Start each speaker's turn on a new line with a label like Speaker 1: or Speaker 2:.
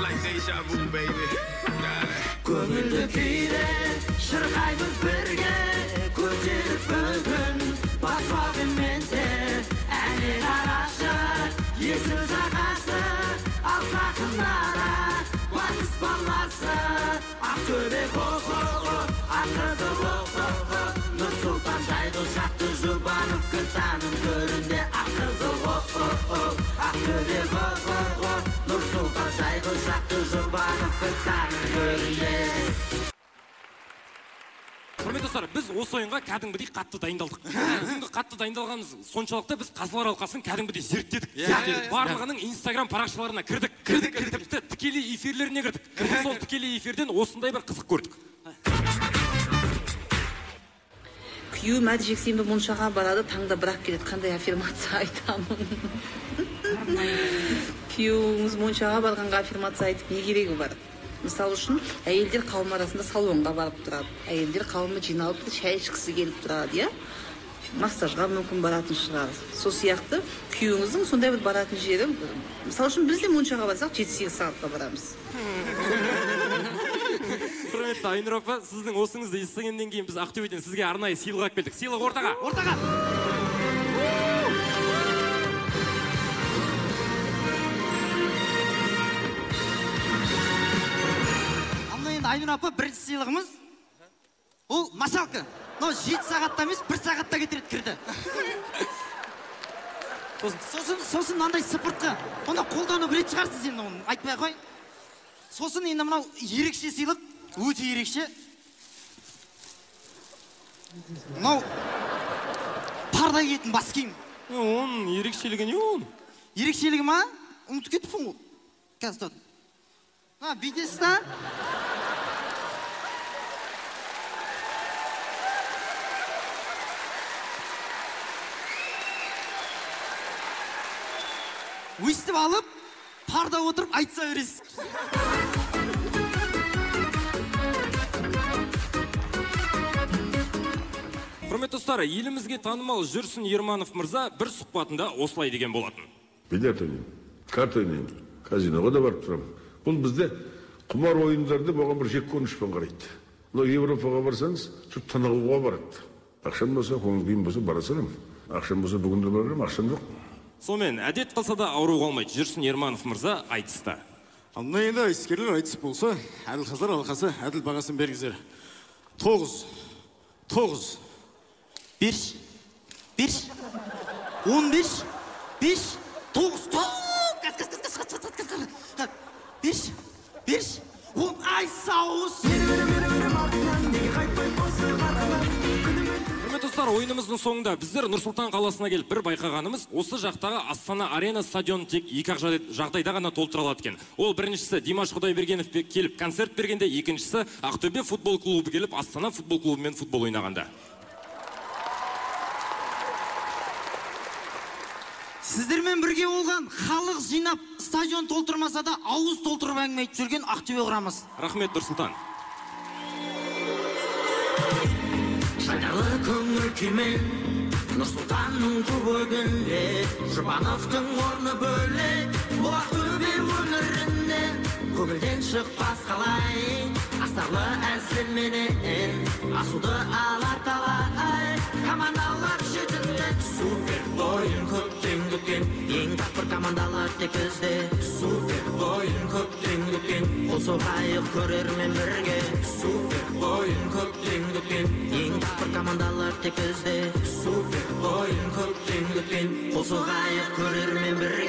Speaker 1: like deja vu, baby.
Speaker 2: Көңілді күйде шырқаймыз бірге, көтеріп бүгін басуағыменде. Әнен арашы, есіл жағасы, ал сақынара, батыс баласы. Ақтөбе қоқоқы, Аққызыл оқоқы, Нұрсұлтан жайды шақты жұбанып күтанын көрінде. Аққызыл оқоқы, Ақтөбе қоқоқы, Нұрсұлтан жайды шақты жұбанып күтанын көрінде.
Speaker 3: Құрметті достар, біз осы ойынға кәдімгідей қатты дайындалдық. Бүгінгі қатты дайындалғанымыз соншалықты біз қазылар алқасын кәдімгідей зерттедік. Барлығының Инстаграм парақшаларына кірдік. Тіпті тікелей эфирлеріне кірдік. Сол тікелей эфирден осындай бір қызық көрдік.
Speaker 4: Күйеуім әді жексенбі Моншаға барады, таңда бірақ келеді. Қандай аффирмация айтамын? Күйеуіңіз Моншаға барғанға аффирмация айтып не керегі бар? Мысал үшін, әйелдер қауым арасында салонға барып тұрады. Әйелдер қауымы жиналып шай ішкісі келіп тұрады, иә? Массажға мүмкін баратын шығар. Сол сияқты күйеуіңіздің сондай бір баратын жері. Мысал үшін, біз де Моншаға барсақ, 7-8 сағатқа барамыз.
Speaker 3: Құрметті Айнұр апа, сіздің осыңызды естігеннен кейін біз Ақтөбеден сізге арнайы сыйлық алып келдік. Сыйлық ортаға.
Speaker 5: Айнұр апа, бірінші сыйлығымыз ол машалка. 7 сағатта емес, 1 сағатта кетіреді кірді. Сосын мынандай сыпыртқы. Оны қолдану білетін шығарсыз енді, оны айтпай қой. Сосын енді мынау ерекше сыйлық, өте ерекше. Мынау парда киетін бас киім.
Speaker 3: Оның ерекшелігі не оның?
Speaker 5: Ерекшелігі ма? Ұмытып кетіппін ғой. Қазір бүйтесіз да? Өстіп алып, парда отырып айтса өресіз.
Speaker 3: Құрметті достар, елімізге танымал Жүрсін Ерманов мырза бір сұхбатында осылай деген болатын.
Speaker 6: Билет ойнаймын, карта ойнаймын, казиноға да барып тұрамын. Бұл бізде құмар ойындарды болған бір жек көрінішпен қарайды. Мынау Европаға барсаңыз, жұрт тынығуға барады. Ақшам болса, көңіл күйім болса, бара саламын. Ақшам болса, бүгін де барам, ақшам жоқ.
Speaker 3: Сонымен, әдет қалса да ауру қалмайды. Жүрсін Ерманов мырза айтысты.
Speaker 7: Мына енді іскерлер айтыс болса, әділ қаздар алқасы әділ бағасын бергіздер. 9,
Speaker 5: 5, 15, 5, 9, 5, 10, ай сауыз.
Speaker 3: Құрметті достар, ойынымыздың соңында біздер Нұрсұлтан қаласына келіп бір байқағанымыз, осы жақтағы Астана Арена стадион тек екі-ақ жағдайда ғана толтырылады екен. Ол біріншісі Димаш Құдайбергенов келіп концерт бергенде, екіншісі Ақтөбе футбол клубы келіп Астана футбол клубымен футбол ойнағанда.
Speaker 5: Сіздермен бірге болған халық жинап стадион толтырмаса да ауыз толтырып әңгіме айтып жүрген Ақтөбе құрамыз.
Speaker 3: Рахмет, Нұрсұлтан.
Speaker 2: Жайдарлы көңіл күймен Нұрсұлтанның көбігінде Жұбановтың орны бөлек Бұл Ақтөбе өңірінде Көңілден шықпас қалай Астарлы әзілменен Асуды алар талай Командалар жетінде Супер ойын көптен күткен Ең тапқыр командалар тек бізде Супер ойын көптен күткен Қол соғайық көрермен бірге Супер ойын көптен күткен Ең тапқыр командалар тек бізде Супер ойын көптен күткен Қол соғайық көрермен бірге